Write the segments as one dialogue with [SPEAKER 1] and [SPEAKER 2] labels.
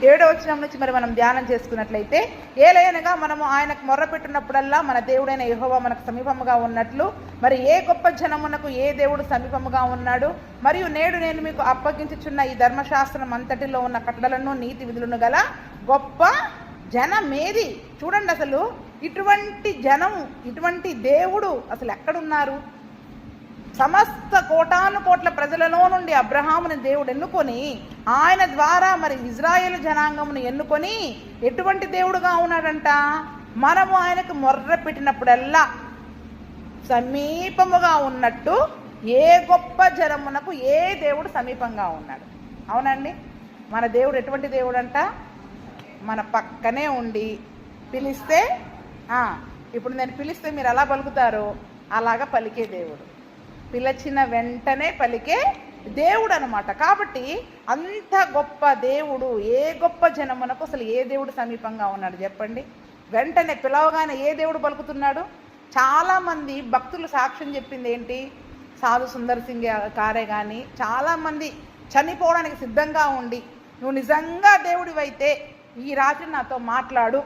[SPEAKER 1] 7వ వచనం నుంచి మరి మనం ధ్యానం చేసుకున్నట్లయితే, ఏలయనగా మనము ఆయనకు మొర్రపెట్టినప్పుడల్లా మన దేవుడైన యెహోవా మనకు సమీపముగా ఉన్నట్లు మరి ఏ గొప్ప జనమునకు ఏ దేవుడు సమీపముగా ఉన్నాడు. మరియు నేడు నేను మీకు అప్పగించుచున్న ఈ ధర్మశాస్త్రం అంతటిలో ఉన్న కట్టడలను నీతి విధులను గల గొప్ప జనమేది. చూడండి, అసలు ఇటువంటి జనము, ఇటువంటి దేవుడు అసలు ఎక్కడున్నారు? సమస్త కోటాను కోట్ల ప్రజలలో నుండి అబ్రహాముని దేవుడు ఎన్నుకొని ఆయన ద్వారా మరి ఇజ్రాయేలు జనాంగమును ఎన్నుకొని ఎటువంటి దేవుడుగా ఉన్నాడంట? మనము ఆయనకు మొర్ర పెట్టినప్పుడల్లా సమీపముగా ఉన్నట్టు ఏ గొప్ప జనమునకు ఏ దేవుడు సమీపంగా ఉన్నాడు. అవునండి, మన దేవుడు ఎటువంటి దేవుడు అంట? మన పక్కనే ఉండి పిలిస్తే, ఇప్పుడు నేను పిలిస్తే మీరు ఎలా పలుకుతారో అలాగా పలికే దేవుడు, పిలిచిన వెంటనే పలికే దేవుడు అనమాట. కాబట్టి అంత గొప్ప దేవుడు ఏ గొప్ప జనమునకు అసలు ఏ దేవుడు సమీపంగా ఉన్నాడు చెప్పండి? వెంటనే పిలవగానే ఏ దేవుడు పలుకుతున్నాడు? చాలామంది భక్తులు సాక్ష్యం చెప్పింది ఏంటి? సాధు సుందర్ సింగ్ కారే కానీ చాలామంది చనిపోవడానికి సిద్ధంగా ఉండి, నువ్వు నిజంగా దేవుడివైతే ఈ రాత్రి నాతో మాట్లాడు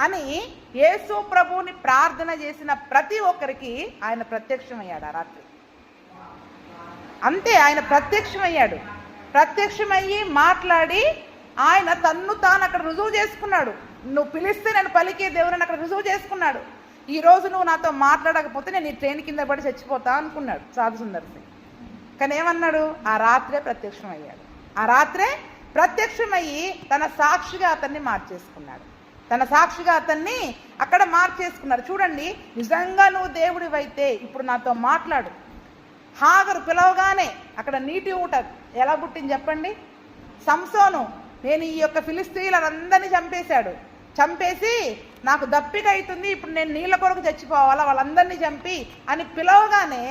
[SPEAKER 1] అని యేసు ప్రభువుని ప్రార్థన చేసిన ప్రతి ఒక్కరికి ఆయన ప్రత్యక్షమయ్యాడు. ఆ రాత్రి అంతే, ఆయన ప్రత్యక్షమయ్యాడు. ప్రత్యక్షమయ్యి మాట్లాడి ఆయన తన్ను తాను అక్కడ రుజువు చేసుకున్నాడు. నువ్వు పిలిస్తే నేను పలికే దేవుని అక్కడ రుజువు చేసుకున్నాడు. ఈరోజు నువ్వు నాతో మాట్లాడకపోతే నేను ఈ ట్రైన్ కింద పడి చచ్చిపోతా అనుకున్నాడు సాధు సుందర్ సింగ్. కానీ ఏమన్నాడు? ఆ రాత్రే ప్రత్యక్షమయ్యాడు. ఆ రాత్రే ప్రత్యక్షమయ్యి తన సాక్షిగా అతన్ని మార్చేసుకున్నాడు. తన సాక్షిగా అతన్ని అక్కడ మార్చేసుకున్నాడు. చూడండి, నిజంగా నువ్వు దేవుడివైతే ఇప్పుడు నాతో మాట్లాడు. హాగరు పిలవగానే అక్కడ నీటి ఊట ఎలా పుట్టింది చెప్పండి? సంసోను, నేను ఈ యొక్క ఫిలిస్తీన్లందరినీ చంపేసి నాకు దప్పిక అవుతుంది, ఇప్పుడు నేను నీళ్ళ కొరకు చచ్చిపోవాలా, వాళ్ళందరినీ చంపి అని పిలవగానే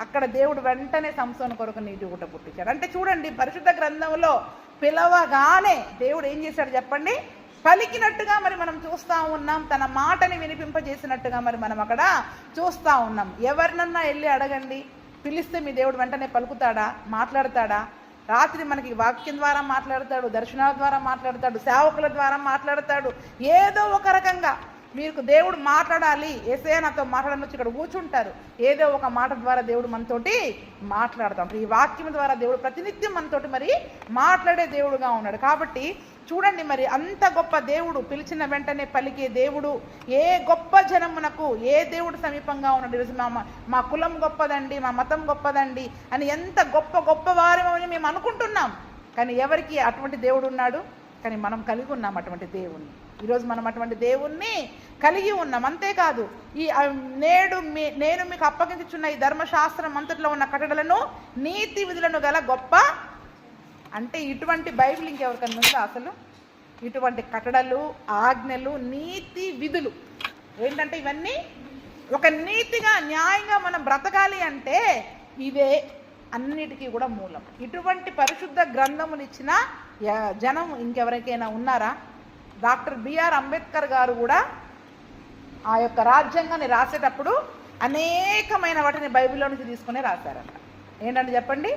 [SPEAKER 1] అక్కడ దేవుడు వెంటనే సంసోను కొరకు నీటి ఊట పుట్టించాడు. అంటే చూడండి, పరిశుద్ధ గ్రంథంలో పిలవగానే దేవుడు ఏం చేశాడు చెప్పండి? పలికినట్టుగా మరి మనం చూస్తూ ఉన్నాం. తన మాటని వినిపింపజేసినట్టుగా మరి మనం అక్కడ చూస్తూ ఉన్నాం. ఎవరినన్నా వెళ్ళి అడగండి, పిలిస్తే మీ దేవుడు వెంటనే పలుకుతాడా? మాట్లాడతాడా? రాత్రి మనకి వాక్యం ద్వారా మాట్లాడతాడు, దర్శనాల ద్వారా మాట్లాడతాడు, సేవకుల ద్వారా మాట్లాడతాడు. ఏదో ఒక రకంగా మీకు దేవుడు మాట్లాడాలి, యేసయ్య నాతో మాట్లాడనొచ్చి ఇక్కడ కూర్చుంటారు. ఏదో ఒక మాట ద్వారా దేవుడు మనతోటి మాట్లాడతాం. ఈ వాక్యం ద్వారా దేవుడు ప్రతినిత్యం మనతోటి మరి మాట్లాడే దేవుడుగా ఉన్నాడు. కాబట్టి చూడండి, మరి అంత గొప్ప దేవుడు, పిలిచిన వెంటనే పలికే దేవుడు, ఏ గొప్ప జనమునకు ఏ దేవుడు సమీపంగా ఉన్నాడు. ఈరోజు మా కులం గొప్పదండి, మా మతం గొప్పదండి అని ఎంత గొప్ప వారమని మేము అనుకుంటున్నాం. కానీ ఎవరికి అటువంటి దేవుడు ఉన్నాడు? కానీ మనం కలిగి ఉన్నాం అటువంటి దేవుణ్ణి. ఈరోజు మనం అటువంటి దేవుణ్ణి కలిగి ఉన్నాం. అంతేకాదు, నేను మీకు అప్పగించుచున్న ఈ ధర్మశాస్త్రం అంతట్లో ఉన్న కట్టడలను నీతి విధులను గల గొప్ప, అంటే ఇటువంటి బైబిల్ ఇంకెవరికన్నా ఉందా అసలు? ఇటువంటి కట్టడలు, ఆజ్ఞలు, నీతి విధులు ఏంటంటే ఇవన్నీ ఒక నీతిగా న్యాయంగా మనం బ్రతకాలి అంటే ఇవే అన్నిటికీ కూడా మూలం. ఇటువంటి పరిశుద్ధ గ్రంథమునిచ్చిన జనం ఇంకెవరికైనా ఉన్నారా? డాక్టర్ బిఆర్ అంబేద్కర్ గారు కూడా ఆ యొక్క రాజ్యాంగాన్ని రాసేటప్పుడు అనేకమైన వాటిని బైబిల్లో నుంచి తీసుకునే రాశారంట. ఏంటంటే చెప్పండి?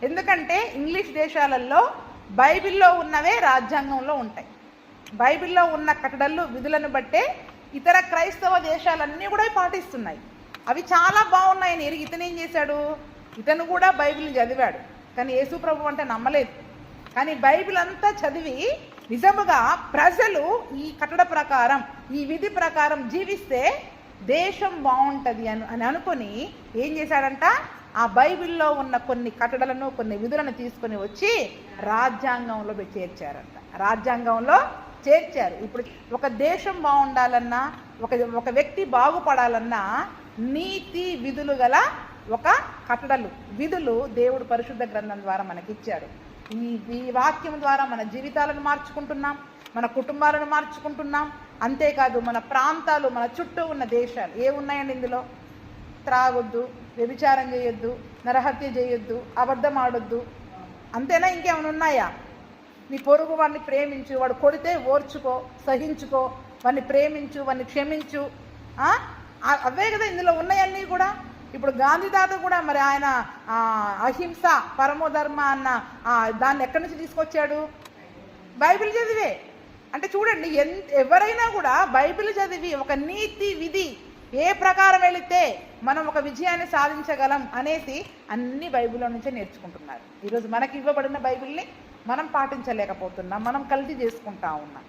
[SPEAKER 1] ఎందుకంటే ఇంగ్లీష్ దేశాలలో బైబిల్లో ఉన్నవే రాజ్యాంగంలో ఉంటాయి. బైబిల్లో ఉన్న కట్టడలు, విధులను బట్టే ఇతర క్రైస్తవ దేశాలన్నీ కూడా పాటిస్తున్నాయి. అవి చాలా బాగున్నాయని ఎరిగి ఇతను ఏం చేశాడు? ఇతను కూడా బైబిల్ని చదివాడు, కానీ యేసు ప్రభు అంటే నమ్మలేదు. కానీ బైబిల్ అంతా చదివి నిజముగా ప్రజలు ఈ కట్టడ ప్రకారం, ఈ విధి ప్రకారం జీవిస్తే దేశం బాగుంటుంది అని అనుకుని ఏం చేశాడంట? ఆ బైబిల్లో ఉన్న కొన్ని కట్టడలను, కొన్ని విధులను తీసుకొని వచ్చి రాజ్యాంగంలో చేర్చారంట. రాజ్యాంగంలో చేర్చారు. ఇప్పుడు ఒక దేశం బాగుండాలన్నా, ఒక వ్యక్తి బాగుపడాలన్నా నీతి విధులు గల ఒక కట్టడలు, విధులు దేవుడు పరిశుద్ధ గ్రంథం ద్వారా మనకిచ్చాడు. ఈ వాక్యం ద్వారా మన జీవితాలను మార్చుకుంటున్నాం, మన కుటుంబాలను మార్చుకుంటున్నాం. అంతేకాదు మన ప్రాంతాలు, మన చుట్టూ ఉన్న దేశాలు ఏమున్నాయండి ఇందులో? త్రాగొద్దు, వ్యభిచారం చేయొద్దు, నరహత్య చేయొద్దు, అబద్ధం ఆడొద్దు. అంతేనా? ఇంకేమైనా ఉన్నాయా? నీ పొరుగు వాడిని ప్రేమించు, వాడు కొడితే ఓర్చుకో, సహించుకో, వాడిని ప్రేమించు, వాడిని క్షమించు. అవే కదా ఇందులో ఉన్నాయన్నీ కూడా. ఇప్పుడు గాంధీ తాత కూడా మరి ఆయన అహింస పరమోధర్మ అన్న దాన్ని ఎక్కడి నుంచి తీసుకొచ్చాడు? బైబిల్ చదివే. అంటే చూడండి, ఎవరైనా కూడా బైబిల్ చదివి ఒక నీతి విధి ఏ ప్రకారం వెళితే మనం ఒక విజయాన్ని సాధించగలం అనేసి అన్ని బైబిల్లో నుంచే నేర్చుకుంటున్నారు. ఈరోజు మనకి ఇవ్వబడిన బైబిల్ని మనం పాటించలేకపోతున్నాం, మనం కల్తీ చేసుకుంటా ఉన్నాం.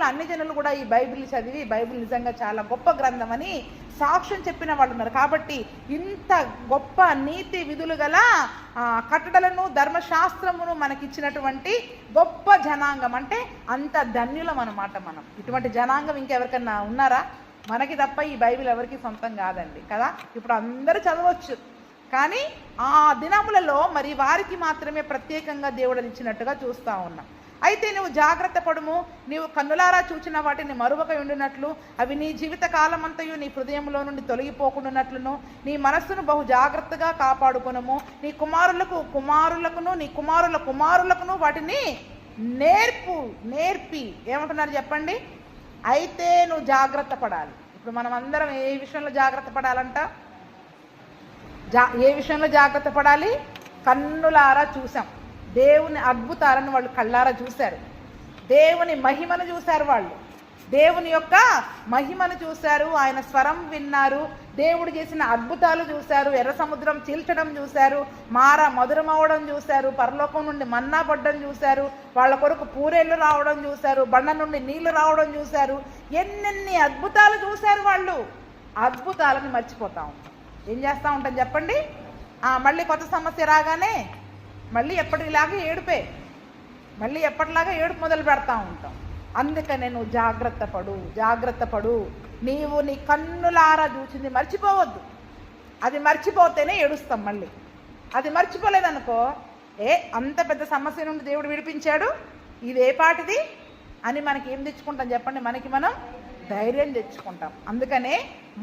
[SPEAKER 1] అన్ని జనులు కూడా ఈ బైబిల్ చదివి బైబిల్ నిజంగా చాలా గొప్ప గ్రంథం అని సాక్ష్యం చెప్పిన వాళ్ళు ఉన్నారు. కాబట్టి ఇంత గొప్ప నీతి విధులు గల కట్టడలను ధర్మశాస్త్రమును మనకిచ్చినటువంటి గొప్ప జనాంగం, అంటే అంత ధన్యులం అన్నమాట మనం. ఇటువంటి జనాంగం ఇంకెవరికన్నా ఉన్నారా? మనకి తప్ప ఈ బైబిల్ ఎవరికి సొంతం కాదండి కదా. ఇప్పుడు అందరూ చదవచ్చు, కానీ ఆ దినములలో మరి వారికి మాత్రమే ప్రత్యేకంగా దేవుడు ఇచ్చినట్టుగా చూస్తూ ఉన్నాం. అయితే నువ్వు జాగ్రత్త పడుము, నీవు కన్నులారా చూచిన వాటిని మరువక ఉండినట్లు, అవి నీ జీవిత కాలమంతయు నీ హృదయంలో నుండి తొలగిపోకుండానట్లును నీ మనస్సును బహు జాగ్రత్తగా కాపాడుకొనుము. నీ కుమారులకును నీ కుమారుల కుమారులకును వాటిని నేర్పి ఏమంటున్నారు చెప్పండి? అయితే నువ్వు జాగ్రత్త పడాలి. ఇప్పుడు మనం అందరం ఏ విషయంలో జాగ్రత్త పడాలంట? ఏ విషయంలో జాగ్రత్త పడాలి? కన్నులారా చూసాం, దేవుని అద్భుతాలను వాళ్ళు కళ్ళారా చూశారు, దేవుని మహిమను చూశారు, వాళ్ళు దేవుని యొక్క మహిమను చూశారు, ఆయన స్వరం విన్నారు, దేవుడు చేసిన అద్భుతాలు చూశారు, ఎర్ర సముద్రం చీల్చడం చూశారు, మార మధురమవడం చూశారు, పరలోకం నుండి మన్నా పడ్డం చూశారు, వాళ్ళ కొరకు పూరేళ్ళు రావడం చూశారు, బండ నుండి నీళ్లు రావడం చూశారు, ఎన్నెన్ని అద్భుతాలు చూశారు. వాళ్ళు అద్భుతాలను మర్చిపోతా ఉంటాం. ఏం చేస్తూ ఉంటాం చెప్పండి? మళ్ళీ కొత్త సమస్య రాగానే మళ్ళీ ఎప్పటిలాగా ఏడుపు మొదలు పెడతా ఉంటాం. అందుకనే నువ్వు జాగ్రత్త పడు. నీవు నీ కన్నులారా చూసింది మర్చిపోవద్దు. అది మర్చిపోతేనే ఏడుస్తాం. మళ్ళీ అది మర్చిపోలేదనుకో, అంత పెద్ద సమస్య నుండి దేవుడు విడిపించాడు, ఇది ఏ పాటిది అని మనకి ఏం తెచ్చుకుంటాం చెప్పండి? మనకి మనం ధైర్యం తెచ్చుకుంటాం. అందుకనే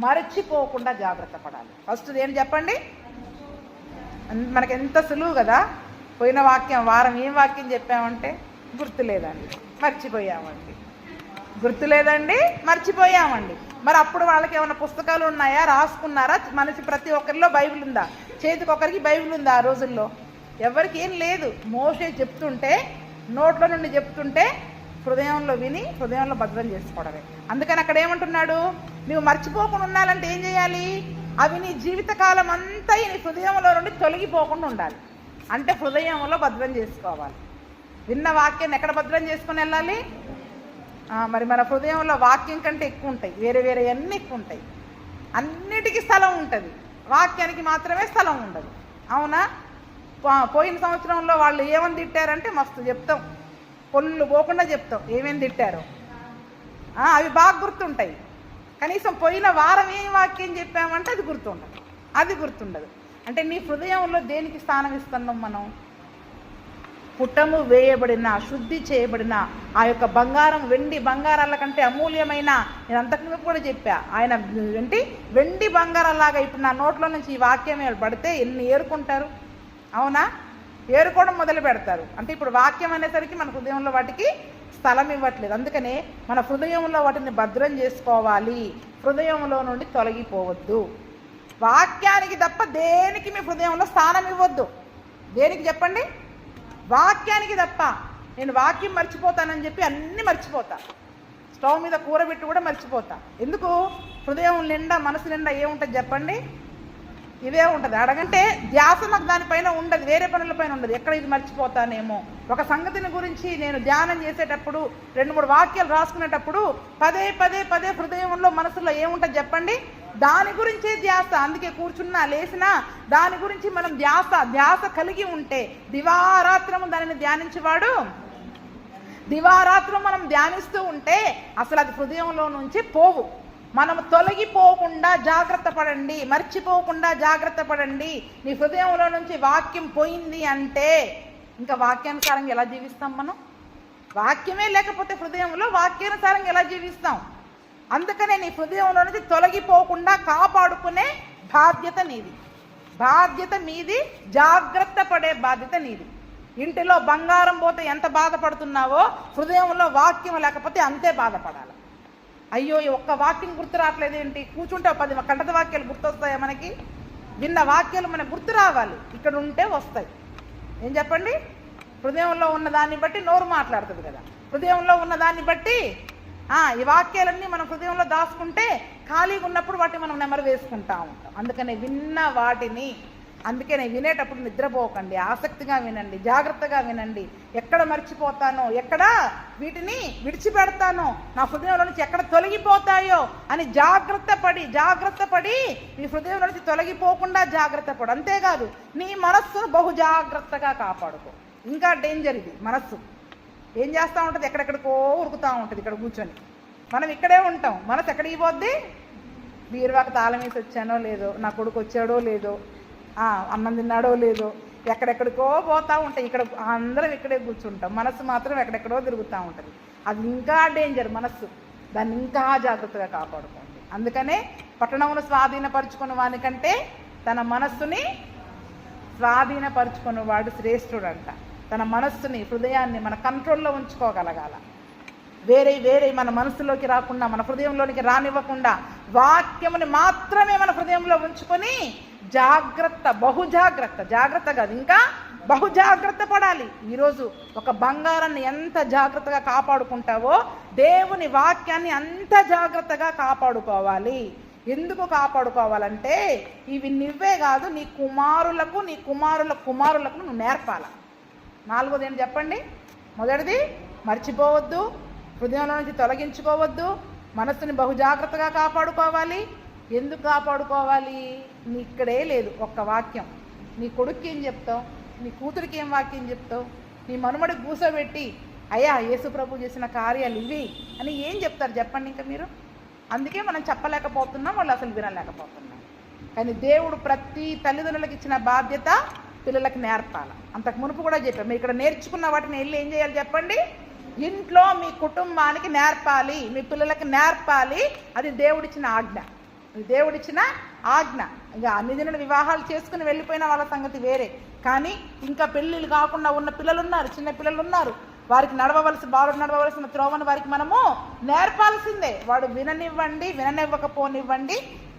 [SPEAKER 1] మర్చిపోకుండా జాగ్రత్త పడాలి. ఫస్ట్ ఏం చెప్పండి? మనకి ఎంత సులువు కదా. పోయిన వారం ఏం వాక్యం చెప్పామంటే గుర్తులేదండి, మర్చిపోయామండి. మరి అప్పుడు వాళ్ళకి ఏమైనా పుస్తకాలు ఉన్నాయా? రాసుకున్నారా? మనిషి ప్రతి ఒక్కరిలో బైబిల్ ఉందా? చేతికి ఒకరికి బైబిల్ ఉందా? ఆ రోజుల్లో ఎవరికి ఏం లేదు. మోషే చెప్తుంటే, నోట్లో నుండి చెప్తుంటే హృదయంలో విని హృదయంలో భద్రం చేసుకోవడమే. అందుకని అక్కడ ఏమంటున్నాడు? నువ్వు మర్చిపోకుండా ఉండాలంటే ఏం చేయాలి? అవి నీ జీవితకాలం అంతా నీ హృదయంలో నుండి తొలగిపోకుండా ఉండాలి. అంటే హృదయంలో భద్రం చేసుకోవాలి. విన్న వాక్యాన్ని ఎక్కడ భద్రం చేసుకుని వెళ్ళాలి? మరి మన హృదయంలో వాక్యం కంటే ఎక్కువ ఉంటాయి, వేరే అన్నీ ఎక్కువ ఉంటాయి. అన్నిటికీ స్థలం ఉంటుంది, వాక్యానికి మాత్రమే స్థలం ఉండదు. అవునా? పోయిన సంవత్సరంలో వాళ్ళు ఏమని తిట్టారంటే మస్తు చెప్తాం, పొల్లు పోకుండా చెప్తాం ఏమేమి తిట్టారో. అవి బాగా గుర్తుంటాయి. కనీసం పోయిన వారం ఏం వాక్యం చెప్పామంటే అది గుర్తుండదు. అంటే నీ హృదయంలో దేనికి స్థానం ఇస్తున్నాం మనం? పుటము వేయబడిన, శుద్ధి చేయబడిన ఆ యొక్క బంగారం, వెండి బంగారాల కంటే అమూల్యమైన, నేను అంతకుముందు కూడా చెప్పా, ఆయన వెండి బంగారాలాగా ఇప్పుడు నా నోట్లో నుంచి ఈ వాక్యం పడితే ఎన్ని ఏరుకుంటారు? అవునా? ఏరుకోవడం మొదలు పెడతారు. అంటే ఇప్పుడు వాక్యం అనేసరికి మన హృదయంలో వాటికి స్థలం ఇవ్వట్లేదు. అందుకనే మన హృదయంలో వాటిని భద్రం చేసుకోవాలి, హృదయంలో నుండి తొలగిపోవద్దు. వాక్యానికి తప్ప దేనికి మీ హృదయంలో స్థానం ఇవ్వద్దు. దేనికి చెప్పండి? వాక్యానికి తప్ప. నేను వాక్యం మర్చిపోతానని చెప్పి అన్నీ మర్చిపోతా, స్టవ్ మీద కూర పెట్టి కూడా మర్చిపోతా. ఎందుకు? హృదయం నిండా, మనసు నిండా ఏముంటుంది చెప్పండి? ఇదే ఉంటుంది. అడగంటే ధ్యాస నాకు దానిపైన ఉండదు, వేరే పనులపైన ఉండదు. ఎక్కడ ఇది మర్చిపోతానేమో. ఒక సంగతిని గురించి నేను ధ్యానం చేసేటప్పుడు 2-3 వాక్యాలు రాసుకునేటప్పుడు పదే హృదయంలో, మనసులో ఏముంటుంది చెప్పండి? దాని గురించే ధ్యాస. అందుకే కూర్చున్నా లేచినా దాని గురించి మనం ధ్యాస కలిగి ఉంటే, దివారాత్రము దానిని ధ్యానించేవాడు, దివారాత్రం మనం ధ్యానిస్తూ ఉంటే అసలు అది హృదయంలో నుంచి పోవు. మనం తొలగిపోకుండా జాగ్రత్త పడండి, మర్చిపోకుండా జాగ్రత్త పడండి. నీ హృదయంలో నుంచి వాక్యం పోయింది అంటే ఇంకా వాక్యానుసారంగా ఎలా జీవిస్తాం మనం? వాక్యమే లేకపోతే హృదయంలో వాక్యానుసారంగా ఎలా జీవిస్తాం? అందుకనే నీ హృదయంలో నుంచి తొలగిపోకుండా కాపాడుకునే బాధ్యత నీది, బాధ్యత మీది. జాగ్రత్త పడే బాధ్యత నీది. ఇంటిలో బంగారం పోతే ఎంత బాధపడుతున్నావో, హృదయంలో వాక్యం లేకపోతే అంతే బాధపడాలి. అయ్యో ఈ ఒక్క వాక్యం గుర్తు రావట్లేదేంటి? కూర్చుంటే 10 కంటత వాక్యాలు గుర్తొస్తాయా మనకి? విన్న వాక్యాలు మనకు గుర్తు రావాలి, ఇక్కడ ఉంటే వస్తాయి. ఏం చెప్పండి? హృదయంలో ఉన్న దాన్ని బట్టి నోరు మాట్లాడుతుంది కదా. హృదయంలో ఉన్న దాన్ని బట్టి ఈ వాక్యాలన్నీ మనం హృదయంలో దాచుకుంటే ఖాళీగా ఉన్నప్పుడు వాటిని మనం నెమరు వేసుకుంటా ఉంటాం. అందుకనే వినేటప్పుడు నిద్రపోకండి, ఆసక్తిగా వినండి, జాగ్రత్తగా వినండి. ఎక్కడ మర్చిపోతానో, ఎక్కడ వీటిని విడిచిపెడతానో, నా హృదయంలో నుంచి ఎక్కడ తొలగిపోతాయో అని జాగ్రత్త పడి నీ హృదయంలో నుంచి తొలగిపోకుండా జాగ్రత్త పడు. అంతేకాదు నీ మనస్సును బహు జాగ్రత్తగా కాపాడుకో. ఇంకా డేంజర్ ఇది. మనస్సు ఏం చేస్తూ ఉంటుంది, ఎక్కడెక్కడికో ఉరుకుతూ ఉంటుంది. ఇక్కడ కూర్చొని మనం ఇక్కడే ఉంటాం, మనసు ఎక్కడికి పోద్ది? బీరువాకి తాళం వేసి వచ్చానో లేదో, నా కొడుకు వచ్చాడో లేదో, అన్నం తిన్నాడో లేదో, ఎక్కడెక్కడికో పోతూ ఉంటాయి. ఇక్కడ అందరం ఇక్కడే కూర్చుంటాం, మనసు మాత్రం ఎక్కడెక్కడో తిరుగుతూ ఉంటుంది. అది ఇంకా డేంజర్ మనస్సు. దాన్ని ఇంకా జాగ్రత్తగా కాపాడుకోండి. అందుకనే పట్టణమును స్వాధీనపరుచుకున్న వానికంటే తన మనస్సుని స్వాధీనపరుచుకున్నవాడు శ్రేష్ఠుడంట. తన మనస్సుని, హృదయాన్ని మన కంట్రోల్లో ఉంచుకోగలగాల. వేరే మన మనసులోకి రాకుండా, మన హృదయంలోనికి రానివ్వకుండా వాక్యముని మాత్రమే మన హృదయంలో ఉంచుకొని జాగ్రత్త కాదు, ఇంకా బహుజాగ్రత్త పడాలి. ఈరోజు ఒక బంగారాన్ని ఎంత జాగ్రత్తగా కాపాడుకుంటావో దేవుని వాక్యాన్ని అంత జాగ్రత్తగా కాపాడుకోవాలి. ఎందుకు కాపాడుకోవాలంటే ఇవి నువ్వే కాదు, నీ కుమారులకు నువ్వు నేర్పాల. 4వది ఏంటి చెప్పండి? మొదటిది మర్చిపోవద్దు, హృదయంలో నుంచి తొలగించుకోవద్దు, మనస్సుని బహుజాగ్రత్తగా కాపాడుకోవాలి. ఎందుకు కాపాడుకోవాలి? నీ ఇక్కడే లేదు ఒక్క వాక్యం. నీ కొడుక్కి ఏం చెప్తావు? నీ కూతురికి ఏం వాక్యం చెప్తావు? నీ మనుమడికి కూసోబెట్టి అయ్యా యేసు ప్రభు చేసిన కార్యాలు ఇవి అని ఏం చెప్తారు చెప్పండి? ఇంకా మీరు అందుకే మనం చెప్పలేకపోతున్నాం, వాళ్ళు అసలు వినలేకపోతున్నాం. కానీ దేవుడు ప్రతి తల్లిదండ్రులకు ఇచ్చిన బాధ్యత పిల్లలకు నేర్పాలి. అంతకు మునుపు కూడా చెప్పాము. మీరు ఇక్కడ నేర్చుకున్న వాటిని వెళ్ళి ఏం చేయాలి చెప్పండి? ఇంట్లో మీ కుటుంబానికి నేర్పాలి, మీ పిల్లలకి నేర్పాలి. అది దేవుడిచ్చిన ఆజ్ఞ. ఇక అన్ని దినాలు వివాహాలు చేసుకుని వెళ్ళిపోయిన వాళ్ళ సంగతి వేరే. కానీ ఇంకా పెళ్ళిళ్ళు కాకుండా ఉన్న పిల్లలు ఉన్నారు, చిన్న పిల్లలు ఉన్నారు. వారికి నడవవలసిన త్రోవను వారికి మనము నేర్పాల్సిందే. వాడు విననివ్వకపోనివ్వండి,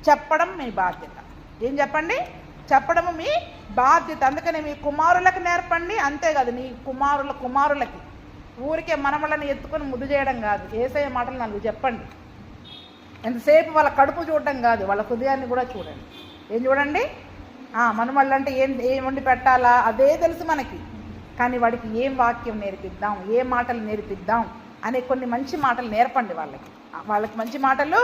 [SPEAKER 1] చెప్పడం మీ బాధ్యత. ఏం చెప్పండి? చెప్పడము మీ బాధ్యత. అందుకని మీ కుమారులకు నేర్పండి. అంతేకాదు నీ కుమారులకి ఊరికే మనమలను ఎత్తుకొని ముద్దు చేయడం కాదు, యేసయ్య మాటలు 4 చెప్పండి. ఎంతసేపు వాళ్ళ కడుపు చూడడం కాదు, వాళ్ళ హృదయాన్ని కూడా చూడండి. ఏం చూడండి? మనమళ్ళు అంటే ఏం వండి పెట్టాలా అదే తెలుసు మనకి. కానీ వాడికి ఏం వాక్యం నేర్పిద్దాం, ఏ మాటలు నేర్పిద్దాం అనే కొన్ని మంచి మాటలు నేర్పండి. వాళ్ళకి మంచి మాటలు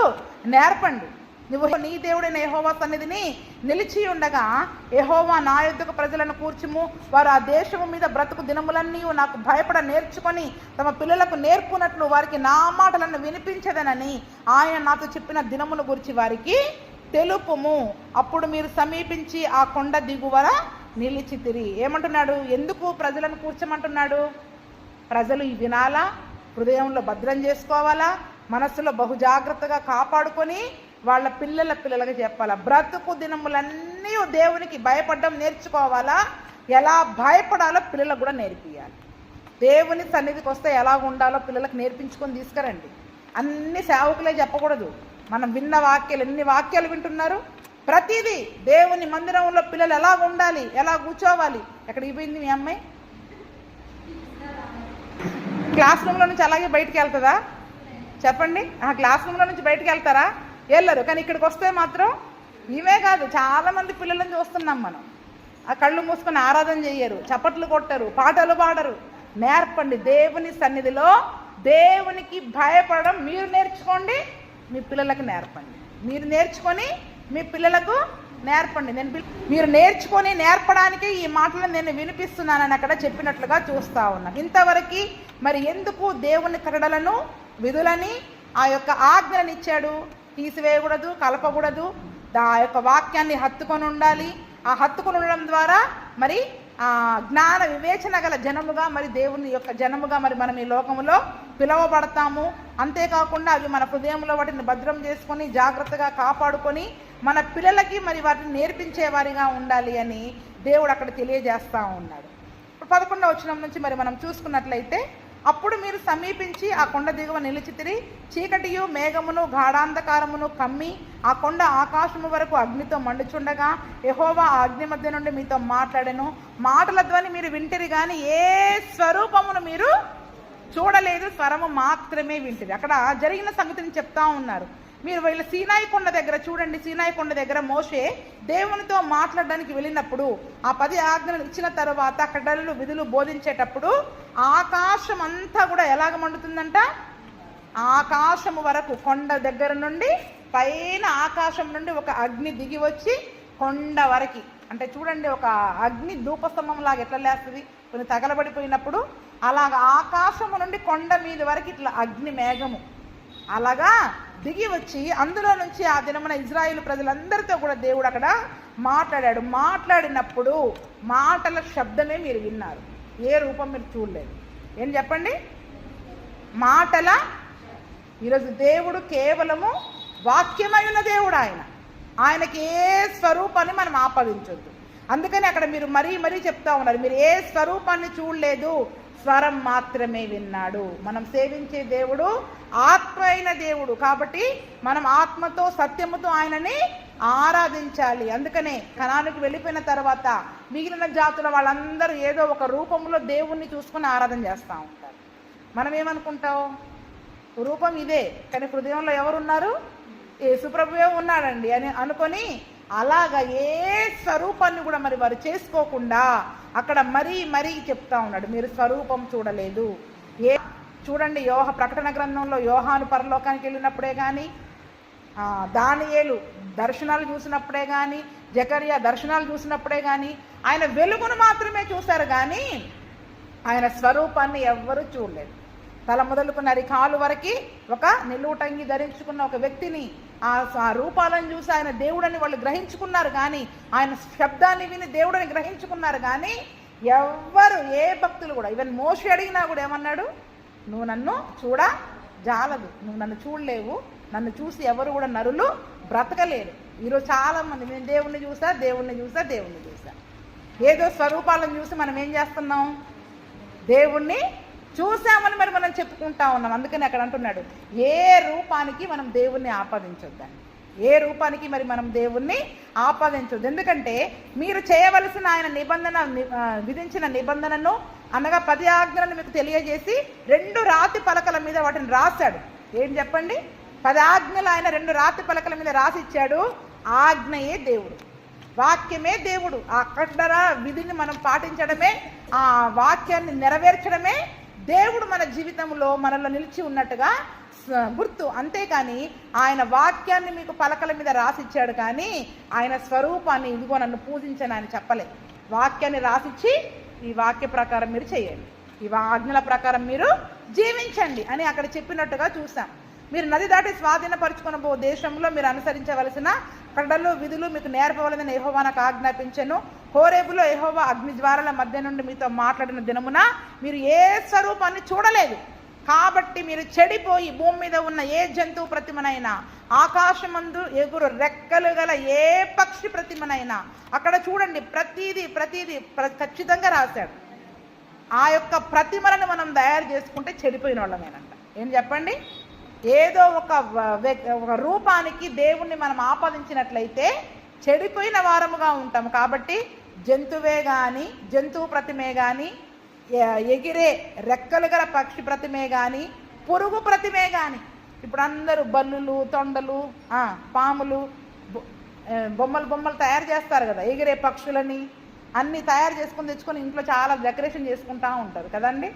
[SPEAKER 1] నేర్పండి. నువ్వు నీ దేవుడైన యెహోవా సన్నిధిని నిలిచి ఉండగా, యెహోవా నా యొద్దకు ప్రజలను కూర్చుము, వారు ఆ దేశము మీద బ్రతుకు దినములన్నీ నాకు భయపడ నేర్చుకొని తమ పిల్లలకు నేర్పునట్లు వారికి నా మాటలను వినిపించదనని ఆయన నాతో చెప్పిన దినమును గురించి వారికి తెలుపుము. అప్పుడు మీరు సమీపించి ఆ కొండ దిగువర నిలిచితిరి. ఏమంటున్నాడు? ఎందుకు ప్రజలను కూర్చోమంటున్నాడు? ప్రజలు వినాలా, హృదయంలో భద్రం చేసుకోవాలా, మనస్సులో బహుజాగ్రత్తగా కాపాడుకొని వాళ్ళ పిల్లలకు చెప్పాలా. బ్రతుకు దినములన్నీ దేవునికి భయపడడం నేర్చుకోవాలా. ఎలా భయపడాలో పిల్లలకు కూడా నేర్పియాలి. దేవుని సన్నిధికి వస్తే ఎలా ఉండాలో పిల్లలకు నేర్పించుకొని తీసుకురండి. అన్ని సేవకులే చెప్పకూడదు. మనం విన్న వాక్యాలు, ఎన్ని వాక్యాలు వింటున్నారు? ప్రతిదీ దేవుని మందిరంలో పిల్లలు ఎలా ఉండాలి, ఎలా కూర్చోవాలి. ఎక్కడికి పోయింది మీ అమ్మాయి? క్లాస్ రూమ్లో నుంచి అలాగే బయటికి వెళ్తుందా చెప్పండి? క్లాస్ రూమ్లో నుంచి బయటికి వెళ్తారా? వెళ్ళరు. కానీ ఇక్కడికి వస్తే మాత్రం ఇవే కాదు, చాలామంది పిల్లలను చూస్తున్నాం మనం. ఆ కళ్ళు మూసుకొని ఆరాధన చేయరు, చప్పట్లు కొట్టరు, పాటలు పాడరు. నేర్పండి. దేవుని సన్నిధిలో దేవునికి భయపడడం మీరు నేర్చుకోండి, మీ పిల్లలకు నేర్పండి. మీరు నేర్చుకొని మీ పిల్లలకు నేర్పండి. మీరు నేర్చుకొని నేర్పడానికి ఈ మాటలను నేను వినిపిస్తున్నానని అక్కడ చెప్పినట్లుగా చూస్తూ ఉన్నాను. ఇంతవరకు మరి ఎందుకు దేవుని కట్టడలను, విధులని, ఆ యొక్క ఆజ్ఞలను ఇచ్చాడు? తీసివేయకూడదు, కలపకూడదు, ఆ యొక్క వాక్యాన్ని హత్తుకొని ఉండాలి. ఆ హత్తుకొని ఉండడం ద్వారా మరి జ్ఞాన వివేచన గల జనముగా, మరి దేవుని యొక్క జనముగా మరి మనం ఈ లోకములో పిలువబడతాము. అంతేకాకుండా అవి మన హృదయంలో వాటిని భద్రం చేసుకొని జాగ్రత్తగా కాపాడుకొని మన పిల్లలకి మరి వాటిని నేర్పించేవారిగా ఉండాలి అని దేవుడు అక్కడ తెలియజేస్తూ ఉన్నాడు. 11వ వచనం నుంచి మరి మనం చూసుకున్నట్లయితే అప్పుడు మీరు సమీపించి ఆ కొండ దిగువ నిలిచితిరి. చీకటియు మేఘమును గాఢాంధకారమును కమ్మి ఆ కొండ ఆకాశము వరకు అగ్నితో మండుచుండగా యెహోవా ఆ అగ్ని మధ్య నుండి మీతో మాట్లాడెను. మాటల ధ్వని మీరు వింటిరి కానీ ఏ స్వరూపమును మీరు చూడలేదు, స్వరము మాత్రమే వింటిరి. అక్కడ జరిగిన సంగతిని చెప్తా ఉన్నారు. మీరు వీళ్ళ సీనాయి కొండ దగ్గర చూడండి. సీనాయి కొండ దగ్గర మోషే దేవునితో మాట్లాడడానికి వెళ్ళినప్పుడు ఆ 10 ఆజ్ఞలు ఇచ్చిన తర్వాత కట్టడలు విధులు బోధించేటప్పుడు ఆకాశం అంతా కూడా ఎలాగ మండుతుందంట, ఆకాశము వరకు కొండ దగ్గర నుండి పైన ఆకాశం నుండి ఒక అగ్ని దిగి వచ్చి కొండ వరకు, అంటే చూడండి ఒక అగ్ని ధూపస్తంభం లాగా ఎట్లా లేస్తుంది కొన్ని తగలబడిపోయినప్పుడు, అలాగా ఆకాశము నుండి కొండ మీద వరకు ఇట్లా అగ్ని మేఘము అలాగా దిగి వచ్చి అందులో నుంచి ఆ దినమున ఇజ్రాయేలు ప్రజలందరితో కూడా దేవుడు అక్కడ మాట్లాడాడు. మాట్లాడినప్పుడు మాటల శబ్దమే మీరు విన్నారు, ఏ రూపం మీరు చూడలేదు. ఏం చెప్పండి? మాటల. ఈరోజు దేవుడు కేవలము వాక్యమై ఉన్న దేవుడు. ఆయనకి ఏ స్వరూపాన్ని మనం ఆపాదించొద్దు. అందుకని అక్కడ మీరు మరీ చెప్తా ఉన్నారు, మీరు ఏ స్వరూపాన్ని చూడలేదు, స్వరం మాత్రమే విన్నాడు. మనం సేవించే దేవుడు ఆత్మ అయిన దేవుడు కాబట్టి మనం ఆత్మతో సత్యముతో ఆయనని ఆరాధించాలి. అందుకనే కనానుకు వెళ్ళిపోయిన తర్వాత మిగిలిన జాతుల వాళ్ళందరూ ఏదో ఒక రూపంలో దేవుణ్ణి చూసుకుని ఆరాధన చేస్తూ ఉంటారు. మనం ఏమనుకుంటాం, రూపం ఇదే కానీ హృదయంలో ఎవరున్నారు, యేసుప్రభువే ఉన్నాడండి అని అనుకొని అలాగా ఏ స్వరూపాన్ని కూడా మరి వారు చేసుకోకుండా అక్కడ మరీ చెప్తా ఉన్నాడు, మీరు స్వరూపం చూడలేదు. చూడండి ప్రకటన గ్రంథంలో యోహాను పరలోకానికి వెళ్ళినప్పుడే కానీ, దానియేలు దర్శనాలు చూసినప్పుడే కానీ, జకరియా దర్శనాలు చూసినప్పుడే కానీ ఆయన వెలుగును మాత్రమే చూశారు కానీ ఆయన స్వరూపాన్ని ఎవ్వరూ చూడలేదు. తల మొదలుకున్న కాలు వరకు ఒక నిలువుటంగి ధరించుకున్న ఒక వ్యక్తిని ఆ రూపాలను చూసి ఆయన దేవుడని వాళ్ళు గ్రహించుకున్నారు కానీ, ఆయన శబ్దాన్ని విని దేవుడని గ్రహించుకున్నారు కానీ ఎవ్వరు ఏ భక్తులు కూడా, ఈవెన్ మోషే అడిగినా కూడా ఏమన్నాడు, నువ్వు నన్ను జాలదు, నువ్వు నన్ను చూడలేవు, నన్ను చూసి ఎవరు కూడా నరులు బ్రతకలేరు. ఈరోజు చాలామంది నేను దేవుణ్ణి చూసా ఏదో స్వరూపాలను చూసి మనం ఏం చేస్తున్నాం, దేవుణ్ణి చూసామని మనం చెప్పుకుంటా ఉన్నాం. అందుకని అక్కడ అంటున్నాడు, ఏ రూపానికి మనం దేవుణ్ణి ఆపాదించొద్దని, ఏ రూపానికి మనం దేవుణ్ణి ఆపాదించొద్దు. ఎందుకంటే మీరు చేయవలసిన ఆయన విధించిన నిబంధనను అనగా 10 ఆజ్ఞలను మీకు తెలియజేసి 2 రాతి పలకల మీద వాటిని రాశాడు. ఏం చెప్పండి? 10 ఆజ్ఞలు ఆయన 2 రాతి పలకల మీద రాసిచ్చాడు. ఆజ్ఞయే దేవుడు, వాక్యమే దేవుడు. అక్కడ విధిని మనం పాటించడమే, ఆ వాక్యాన్ని నెరవేర్చడమే దేవుడు మన జీవితంలో మనలో నిలిచి ఉన్నట్టుగా గుర్తు. అంతేకాని ఆయన వాక్యాన్ని మీకు పలకల మీద రాసిచ్చాడు కానీ ఆయన స్వరూపాన్ని ఇదిగో నన్ను పూజించను అని చెప్పలే. వాక్యాన్ని రాసిచ్చి ఈ వాక్య ప్రకారం మీరు చేయండి, ఈ ఆజ్ఞల ప్రకారం మీరు జీవించండి అని అక్కడ చెప్పినట్టుగా చూసాం. మీరు నది దాటి స్వాధీనపరుచుకున్న దేశంలో మీరు అనుసరించవలసిన కట్టడలు విధులు మీకు నేర్పవలదని యెహోవా నాకు ఆజ్ఞాపించెను. హోరేబులో యెహోవా అగ్ని జ్వాలల మధ్య నుండి మీతో మాట్లాడిన దినమున మీరు ఏ స్వరూపాన్ని చూడలేదు కాబట్టి మీరు చెడిపోయి భూమి మీద ఉన్న ఏ జంతువు ప్రతిమనైనా, ఆకాశమందు ఎగురు రెక్కలు గల ఏ పక్షి ప్రతిమనైనా, అక్కడ చూడండి ప్రతిదీ ఖచ్చితంగా రాశాడు. ఆ యొక్క ప్రతిమలను మనం తయారు చేసుకుంటే చెడిపోయిన వాళ్ళమేనంట. ఏం చెప్పండి? ఏదో ఒక రూపానికి దేవుణ్ణి మనం ఆపాదించినట్లయితే చెడిపోయిన వారముగా ఉంటాము. కాబట్టి జంతువే కానీ, జంతువు ప్రతిమే కానీ, ఎగిరే రెక్కలు గల పక్షి ప్రతిమే కానీ, పురుగు ప్రతిమే కానీ, ఇప్పుడు అందరూ బల్లులు, తొండలు, పాములు, బొమ్మలు తయారు చేస్తారు కదా, ఎగిరే పక్షులని అన్నీ తయారు చేసుకొని తెచ్చుకొని ఇంట్లో చాలా డెకరేషన్ చేసుకుంటూ ఉంటారు కదండి.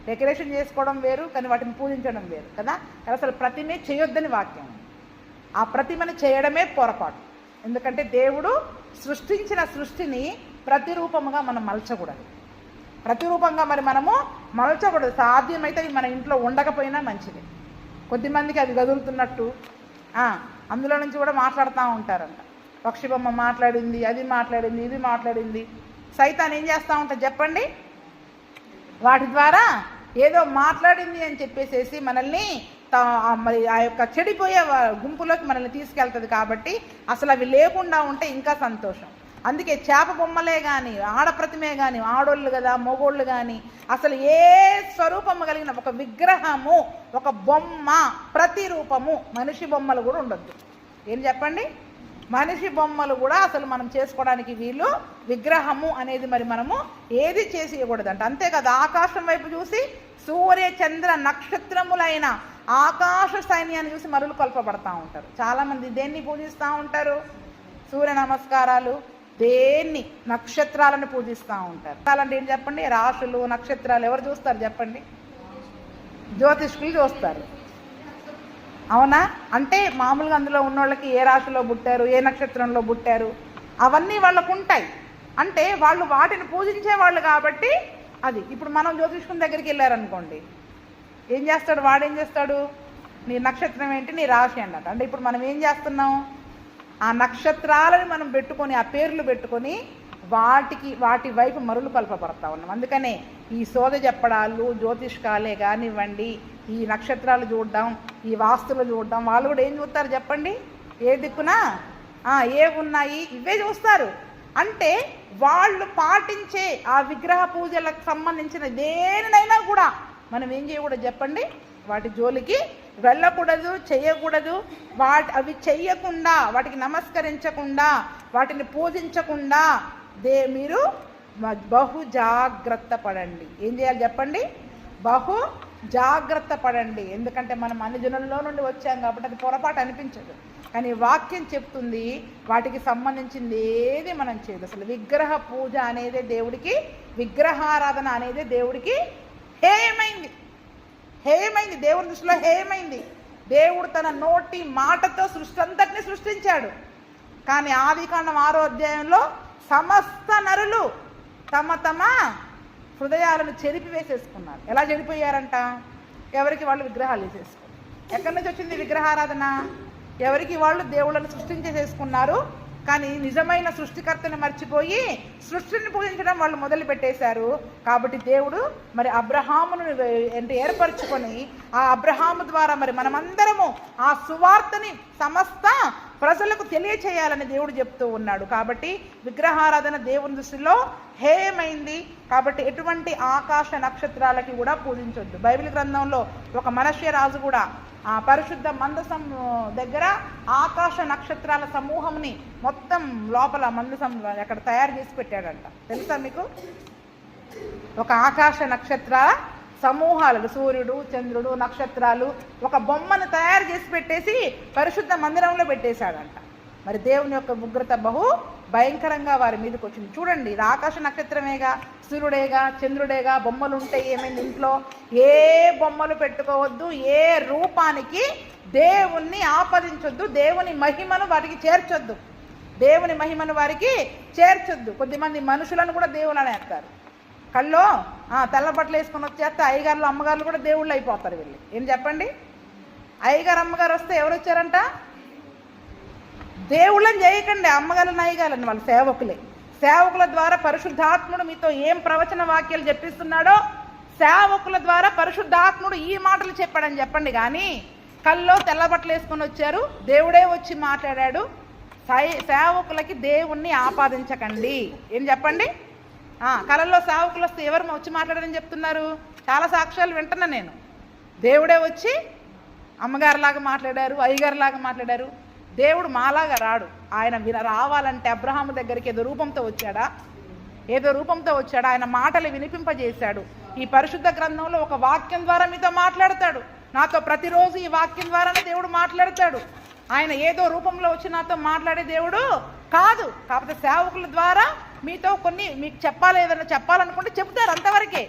[SPEAKER 1] డెకరేషన్ చేసుకోవడం వేరు కానీ వాటిని పూజించడం వేరు కదా. అసలు ప్రతిమే చేయొద్దని వాక్యం. ఆ ప్రతిమని చేయడమే పొరపాటు. ఎందుకంటే దేవుడు సృష్టించిన సృష్టిని ప్రతిరూపముగా మనం మలచకూడదు. ప్రతిరూపంగా మనము మలచకూడదు. సాధ్యమైతే మన ఇంట్లో ఉండకపోయినా మంచిది. కొద్దిమందికి అది గదులుతున్నట్టు అందులో నుంచి కూడా మాట్లాడుతూ ఉంటారంట. పక్షి బొమ్మ మాట్లాడింది, అది మాట్లాడింది, ఇది మాట్లాడింది. సైతాన్ ఏం చేస్తూ ఉంటుంది చెప్పండి? వాటి ద్వారా ఏదో మాట్లాడింది అని చెప్పేసేసి మనల్ని మరి ఆ యొక్క చెడిపోయే గుంపులోకి మనల్ని తీసుకెళ్తుంది. కాబట్టి అసలు అవి లేకుండా ఉంటే ఇంకా సంతోషం. అందుకే చేప బొమ్మలే కానీ, ఆడప్రతిమే కానీ, ఆడోళ్ళు కదా మగోళ్ళు కానీ, అసలు ఏ స్వరూపము కలిగిన ఒక విగ్రహము, ఒక బొమ్మ, ప్రతిరూపము, మనిషి బొమ్మలు కూడా ఉండొద్దు. ఏం చెప్పండి, మనిషి బొమ్మలు కూడా అసలు మనం చేసుకోవడానికి వీలు, విగ్రహము అనేది మరి మనము ఏది చేసేయకూడదంట. అంతే కదా, ఆకాశం వైపు చూసి సూర్య చంద్ర నక్షత్రములైన ఆకాశ సైన్యాన్ని చూసి మరులు కొల్పబడతా ఉంటారు. చాలామంది దేన్ని పూజిస్తూ ఉంటారు? సూర్య నమస్కారాలు, దేన్ని? నక్షత్రాలను పూజిస్తూ ఉంటారు. అలాంటి ఏం చెప్పండి, రాశులు నక్షత్రాలు ఎవరు చూస్తారు చెప్పండి? జ్యోతిష్కులు చూస్తారు. అవునా? అంటే మామూలుగా అందులో ఉన్నోళ్ళకి ఏ రాశిలో పుట్టారు, ఏ నక్షత్రంలో పుట్టారు, అవన్నీ వాళ్ళకు ఉంటాయి. అంటే వాళ్ళు వాటిని పూజించే వాళ్ళు కాబట్టి అది. ఇప్పుడు మనం జ్యోతిష్కుని దగ్గరికి వెళ్ళారనుకోండి, ఏం చేస్తాడు? వాడేం చేస్తాడు? నీ నక్షత్రం ఏంటి, నీ రాశి అన్నట్టు. అంటే ఇప్పుడు మనం ఏం చేస్తున్నాం? ఆ నక్షత్రాలని మనం పెట్టుకొని, ఆ పేర్లు పెట్టుకొని వాటి వైపు మరులు కల్పబడతా ఉన్నాం. అందుకనే ఈ సోద చెప్పడాలు, జ్యోతిష్కాలే కానివ్వండి, ఈ నక్షత్రాలు చూడడం, ఈ వాస్తులు చూడడం, వాళ్ళు కూడా ఏం చూస్తారు చెప్పండి? ఏ దిక్కున ఏ ఉన్నాయి ఇవే చూస్తారు. అంటే వాళ్ళు పాటించే ఆ విగ్రహ పూజలకు సంబంధించిన దేనినైనా కూడా మనం ఏం చేయకూడదు చెప్పండి? వాటి జోలికి వెళ్ళకూడదు, చేయకూడదు. అవి చెయ్యకుండా, వాటికి నమస్కరించకుండా, వాటిని పూజించకుండా మీరు బహు జాగ్రత్త పడండి. ఏం చేయాలి చెప్పండి? బహు జాగ్రత్త పడండి. ఎందుకంటే మనం అన్ని జనుల్లో నుండి వచ్చాం కాబట్టి అది పొరపాటు అనిపించదు. కానీ వాక్యం చెప్తుంది వాటికి సంబంధించింది ఏది మనం చేయదు. అసలు విగ్రహ పూజ అనేది దేవుడికి, విగ్రహారాధన అనేది దేవుడికి హేయమైంది. దేవుని దృష్టిలో హేయమైంది. దేవుడు తన నోటి మాటతో సృష్టి అంతటిని సృష్టించాడు. కానీ ఆదికాండం 6వ అధ్యాయంలో సమస్త నరులు తమ తమ హృదయాలను చెరిపివేసేసుకున్నారు. ఎలా చెడిపోయారంట? ఎవరికి వాళ్ళు విగ్రహాలు వేసేసుకున్నారు. ఎక్కడి నుంచి వచ్చింది విగ్రహారాధన? ఎవరికి వాళ్ళు దేవుళ్ళను సృష్టించేసేసుకున్నారు. కానీ నిజమైన సృష్టికర్తను మర్చిపోయి సృష్టిని పూజించడం వాళ్ళు మొదలు పెట్టేశారు. కాబట్టి దేవుడు మరి అబ్రహామును ఏర్పరచుకొని ఆ అబ్రహాము ద్వారా మరి మనమందరము ఆ సువార్తని సమస్త ప్రజలకు తెలియచేయాలని దేవుడు చెప్తూ ఉన్నాడు. కాబట్టి విగ్రహారాధన దేవుని దృష్టిలో హేయమైంది. కాబట్టి ఎటువంటి ఆకాశ నక్షత్రాలకి కూడా పూజించొద్దు. బైబిల్ గ్రంథంలో ఒక మనష్య రాజు కూడా ఆ పరిశుద్ధ మందసం దగ్గర ఆకాశ నక్షత్రాల సమూహంని మొత్తం లోపల మందసం అక్కడ తయారు చేసి పెట్టాడంట. తెలుసా మీకు? ఒక ఆకాశ నక్షత్ర సమూహాలు, సూర్యుడు, చంద్రుడు, నక్షత్రాలు, ఒక బొమ్మను తయారు చేసి పెట్టేసి పరిశుద్ధ మందిరంలో పెట్టేశాడంట. మరి దేవుని యొక్క ఉగ్రత బహు భయంకరంగా వారి మీదకి వచ్చింది. చూడండి, ఇది ఆకాశ నక్షత్రమేగా, సూర్యుడేగా, చంద్రుడేగా, బొమ్మలు ఉంటాయి. ఏమైంది ఇంట్లో? ఏ బొమ్మలు పెట్టుకోవద్దు, ఏ రూపానికి దేవుణ్ణి ఆపదించొద్దు, దేవుని మహిమను వాటికి చేర్చొద్దు, దేవుని మహిమను వారికి చేర్చొద్దు. కొద్దిమంది మనుషులను కూడా దేవుళ్ళు అనేస్తారు. కల్లో తెల్ల బట్టలు వేసుకొని వచ్చేస్తే అయ్యగారులు అమ్మగారులు కూడా దేవుళ్ళు అయిపోతారు వీళ్ళు. ఏం చెప్పండి? అయ్యగారు అమ్మగారు వస్తే ఎవరు వచ్చారంట? దేవుళ్ళని చేయకండి, అమ్మగారులను అయ్యగారులని, వాళ్ళ సేవకులే. సేవకుల ద్వారా పరిశుద్ధాత్ముడు మీతో ఏం ప్రవచన వాక్యాలు చెప్పిస్తున్నాడో సేవకుల ద్వారా పరిశుద్ధాత్ముడు ఈ మాటలు చెప్పాడని చెప్పండి. కానీ కల్లో తెల్ల బట్టలు వేసుకొని వచ్చారు, దేవుడే వచ్చి మాట్లాడాడు. సేవకులకి దేవుణ్ణి ఆపాదించకండి. ఏం చెప్పండి? కళల్లో సేవకులు వస్తే ఎవరు వచ్చి మాట్లాడారని చెప్తున్నారు? చాలా సాక్ష్యాలు వింటున్నా నేను. దేవుడే వచ్చి అమ్మగారిలాగా మాట్లాడారు, అయ్యగారిలాగా మాట్లాడారు. దేవుడు మాలాగా రాడు. ఆయన రావాలంటే అబ్రహాము దగ్గరికి ఏదో రూపంతో వచ్చాడా? ఆయన మాటలు వినిపింపజేశాడు. ఈ పరిశుద్ధ గ్రంథంలో ఒక వాక్యం ద్వారా మీతో మాట్లాడతాడు. నాతో ప్రతిరోజు ఈ వాక్యం ద్వారానే దేవుడు మాట్లాడతాడు. ఆయన ఏదో రూపంలో వచ్చి నాతో మాట్లాడే దేవుడు కాదు. కాకపోతే సేవకుల ద్వారా మీతో కొన్ని మీకు చెప్పాలి, ఏదైనా చెప్పాలనుకుంటే చెప్తారు, అంతవరకే.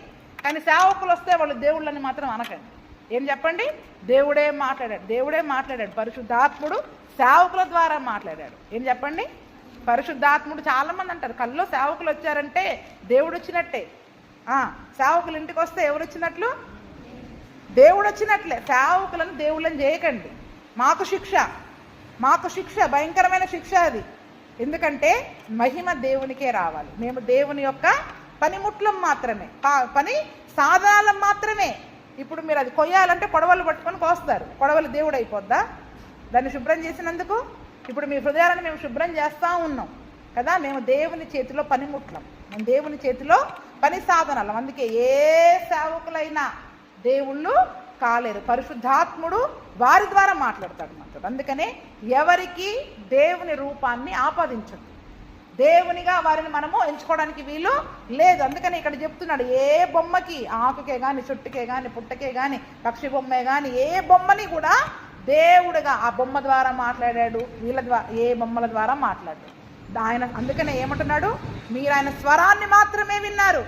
[SPEAKER 1] కానీ సేవకులు వస్తే వాళ్ళు దేవుళ్ళని మాత్రం అనకండి. ఏం చెప్పండి? దేవుడే మాట్లాడాడు. పరిశుద్ధాత్ముడు సేవకుల ద్వారా మాట్లాడాడు. ఏం చెప్పండి? పరిశుద్ధాత్ముడు. చాలామంది అంటారు కల్లో సేవకులు వచ్చారంటే దేవుడు వచ్చినట్టే. సేవకులు ఇంటికి వస్తే ఎవరు వచ్చినట్లు? దేవుడు వచ్చినట్లే. సేవకులను దేవుళ్ళని చేయకండి. మాకు శిక్ష భయంకరమైన శిక్ష అది. ఎందుకంటే మహిమ దేవునికే రావాలి. మేము దేవుని యొక్క పనిముట్లం మాత్రమే, పని సాధనాలం మాత్రమే. ఇప్పుడు మీరు అది కొయ్యాలంటే కొడవలు పట్టుకొని కోస్తారు. కొడవలు దేవుడు అయిపోద్దా? దాన్ని శుభ్రం చేసినందుకు ఇప్పుడు మీ హృదయాలను మేము శుభ్రం చేస్తూ ఉన్నాం. కదా. మేము దేవుని చేతిలో పనిముట్లం, మేము దేవుని చేతిలో పని సాధనాలం. అందుకే ఏ సేవకులైనా దేవుళ్ళు కాలేరు, పరిశుద్ధాత్ముడు వారి ద్వారా మాట్లాడతాడు మనతో. అందుకనే ఎవరికి దేవుని రూపాన్ని ఆపాదించదు, దేవునిగా వారిని మనము ఎంచుకోవడానికి వీలు లేదు. అందుకని ఇక్కడ చెప్తున్నాడు, ఏ బొమ్మకి, ఆకుకే కానీ, చెట్టుకే కానీ, పుట్టకే కానీ, పక్షి బొమ్మే కానీ, ఏ బొమ్మని కూడా దేవుడుగా ఆ బొమ్మ ద్వారా మాట్లాడాడు, వీళ్ళ ద్వారా, ఏ బొమ్మల ద్వారా మాట్లాడాడు ఆయన. అందుకనే ఏమంటున్నాడు, మీరు ఆయన స్వరాన్ని మాత్రమే విన్నారు.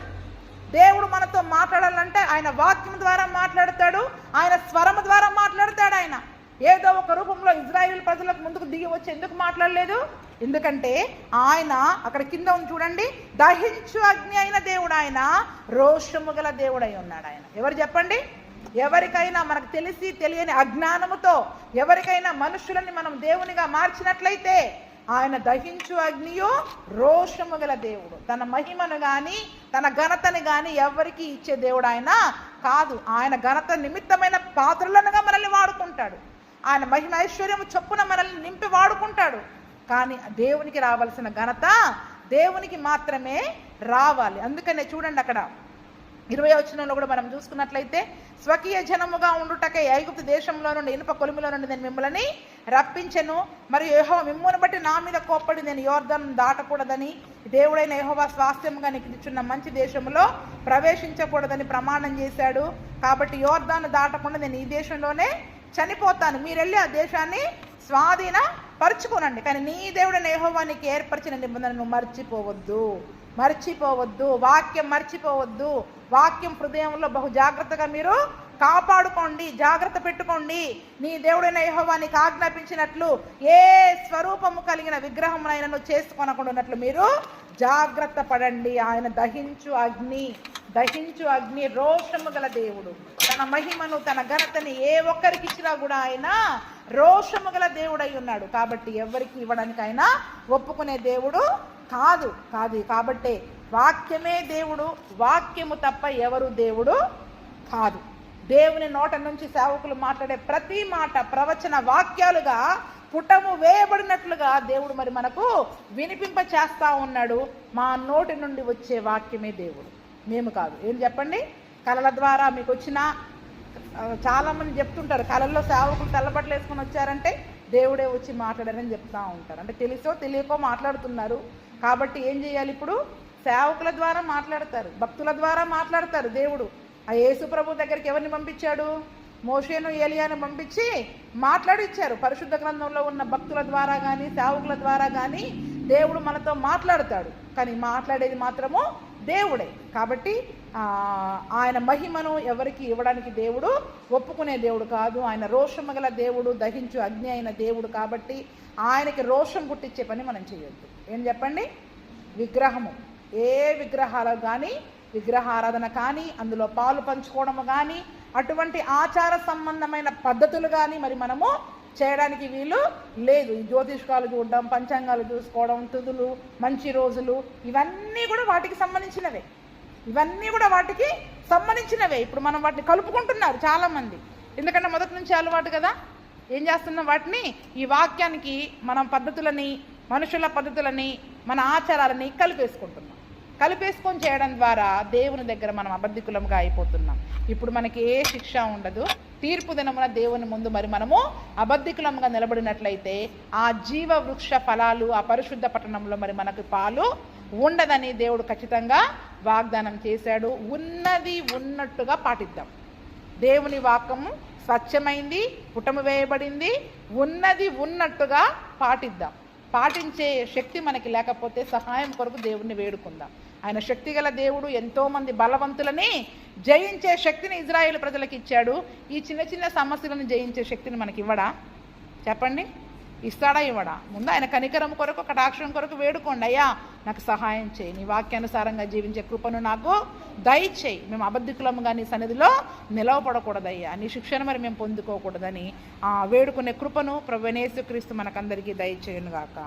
[SPEAKER 1] దేవుడు మనతో మాట్లాడాలంటే ఆయన వాక్యం ద్వారా మాట్లాడతాడు, ఆయన స్వరము ద్వారా మాట్లాడతాడు. ఆయన ఏదో ఒక రూపంలో ఇజ్రాయేల్ ప్రజలకు ముందుకు దిగి వచ్చి ఎందుకు మాట్లాడలేదు? ఎందుకంటే ఆయన అక్కడ కింద ఉంది చూడండి, దహించు అగ్ని అయిన దేవుడు ఆయన, రోషము గల దేవుడై ఉన్నాడు ఆయన. ఎవరు చెప్పండి? ఎవరికైనా మనకు తెలిసి తెలియని అజ్ఞానముతో ఎవరికైనా మనుషులని మనం దేవునిగా మార్చినట్లయితే ఆయన దహించు అగ్నియు రోషము గల దేవుడు. తన మహిమను కానీ తన ఘనతని కానీ ఎవరికి ఇచ్చే దేవుడు ఆయన కాదు. ఆయన ఘనత నిమిత్తమైన పాత్రలనుగా మనల్ని వాడుకుంటాడు. ఆయన మహిమ ఐశ్వర్యము చొప్పున మనల్ని నింపి వాడుకుంటాడు. కానీ దేవునికి రావాల్సిన ఘనత దేవునికి మాత్రమే రావాలి. అందుకనే చూడండి అక్కడ 20వ వచనంలో కూడా మనం చూసుకున్నట్లయితే, స్వకీయ జనముగా ఉండుటకే ఐగుప్తు దేశంలో నుండి, ఇనుప కొలిమిలో నుండి నేను మిమ్మల్ని రప్పించెను. మరియు యెహోవా మిమ్మును బట్టి నా మీద కోప్పడి నేను యోర్దాను దాటకూడదని, దేవుడైన యెహోవా స్వాస్థ్యముగా నీకు ఇచ్చున్న మంచి దేశంలో ప్రవేశించకూడదని ప్రమాణం చేశాడు. కాబట్టి యోర్దాను దాటకుండా నేను ఈ దేశంలోనే చనిపోతాను, మీరు వెళ్ళి ఆ దేశాన్ని స్వాధీన పరుచుకోనండి. కానీ నీ దేవుడైన యెహోవా నీకు ఏర్పరిచిన నిబంధనను మర్చిపోవద్దు, వాక్యం మర్చిపోవద్దు. వాక్యం హృదయంలో బహు జాగ్రత్తగా మీరు కాపాడుకోండి, జాగ్రత్త పెట్టుకోండి. నీ దేవుడైన యెహోవా నీకు ఆజ్ఞాపించినట్లు ఏ స్వరూపము కలిగిన విగ్రహమునైనను చేసుకొనకుండానట్లు మీరు జాగ్రత్త పడండి. ఆయన దహించు అగ్ని రోషము గల దేవుడు. తన మహిమను తన ఘనతని ఏ ఒక్కరికి ఇచ్చినా కూడా ఆయన రోషము గల దేవుడై ఉన్నాడు. కాబట్టి ఎవరికి ఇవ్వడానికి ఆయన ఒప్పుకునే దేవుడు కాదు. కాబట్టి వాక్యమే దేవుడు, వాక్యము తప్ప ఎవరు దేవుడు కాదు. దేవుని నోట నుంచి సేవకులు మాట్లాడే ప్రతి మాట ప్రవచన వాక్యాలుగా పుటము వేయబడినట్లుగా దేవుడు మరి మనకు వినిపింప చేస్తా ఉన్నాడు. మా నోటి నుండి వచ్చే వాక్యమే దేవుడు, మేము కాదు. ఏం చెప్పండి? కళల ద్వారా మీకు వచ్చిన, చాలామంది చెప్తుంటారు కళల్లో సేవకులు తెల్లబట్టలు వేసుకొని వచ్చారంటే దేవుడే వచ్చి మాట్లాడారని చెప్తూ ఉంటారు. అంటే తెలుసో తెలియకో మాట్లాడుతున్నారు. కాబట్టి ఏం చేయాలి? ఇప్పుడు సేవకుల ద్వారా మాట్లాడతారు, భక్తుల ద్వారా మాట్లాడతారు. దేవుడు ఆ యేసు ప్రభు దగ్గరికి ఎవరిని పంపించాడు? మోషేను ఏలియాను పంపించి మాట్లాడిచ్చారు. పరిశుద్ధ గ్రంథంలో ఉన్న భక్తుల ద్వారా కానీ సేవకుల ద్వారా కానీ దేవుడు మనతో మాట్లాడతాడు. కానీ మాట్లాడేది మాత్రము దేవుడే. కాబట్టి ఆయన మహిమను ఎవరికి ఇవ్వడానికి దేవుడు ఒప్పుకునే దేవుడు కాదు. ఆయన రోషము గల దేవుడు, దహించు అగ్ని అయిన దేవుడు. కాబట్టి ఆయనకి రోషం పుట్టించే పని మనం చేయొద్దు. ఏం చెప్పండి? విగ్రహము, ఏ విగ్రహాలు కానీ, విగ్రహారాధన కానీ, అందులో పాలు పంచుకోవడము కానీ, అటువంటి ఆచార సంబంధమైన పద్ధతులు కానీ మరి మనము చేయడానికి వీలు లేదు. ఈ జ్యోతిష్కాలు చూడడం, పంచాంగాలు చూసుకోవడం, తుదులు, మంచి రోజులు, ఇవన్నీ కూడా వాటికి సంబంధించినవే. ఇప్పుడు మనం వాటిని కలుపుకుంటున్నారు చాలామంది. ఎందుకంటే మొదటి నుంచి అలవాటు కదా. ఏం చేస్తున్నాం? వాటిని ఈ వాక్యానికి మనం పద్ధతులని, మనుషుల పద్ధతులని, మన ఆచారాలని కలిపేసుకొని చేయడం ద్వారా దేవుని దగ్గర మనం అబద్ధికులంగా అయిపోతున్నాం. ఇప్పుడు మనకి ఏ శిక్ష ఉండదు. తీర్పు దినమున దేవుని ముందు మరి మనము అబద్ధికులంగా నిలబడినట్లయితే ఆ జీవ వృక్ష ఫలాలు ఆ పరిశుద్ధ పట్టణంలో మరి మనకు పాలు ఉండదని దేవుడు ఖచ్చితంగా వాగ్దానం చేశాడు. ఉన్నది ఉన్నట్టుగా పాటిద్దాం. దేవుని వాక్యము స్వచ్ఛమైంది, పుటము వేయబడింది, ఉన్నది ఉన్నట్టుగా పాటిద్దాం. పాటించే శక్తి మనకి లేకపోతే సహాయం కొరకు దేవుణ్ణి వేడుకుందాం. ఆయన శక్తిగల దేవుడు. ఎంతోమంది బలవంతులని జయించే శక్తిని ఇజ్రాయేల్ ప్రజలకు ఇచ్చాడు. ఈ చిన్న చిన్న సమస్యలను జయించే శక్తిని మనకి ఇవ్వడా? చెప్పండి, ఇస్తాడా? ఇవ్వడా? ముందు ఆయన కనికరం కొరకు, కటాక్షం కొరకు వేడుకోండి. అయ్యా నాకు సహాయం చేయి, నీ వాక్యానుసారంగా జీవించే కృపను నాకు దయచేయి. మేము అబద్ధికులముగా నీ సన్నిధిలో నిలవపడకూడదయ్యా, నీ శిక్షను మరి మేము పొందుకోకూడదని వేడుకునే కృపను ప్రభువైన యేసుక్రీస్తు మనకందరికీ దయచేయునుగాక.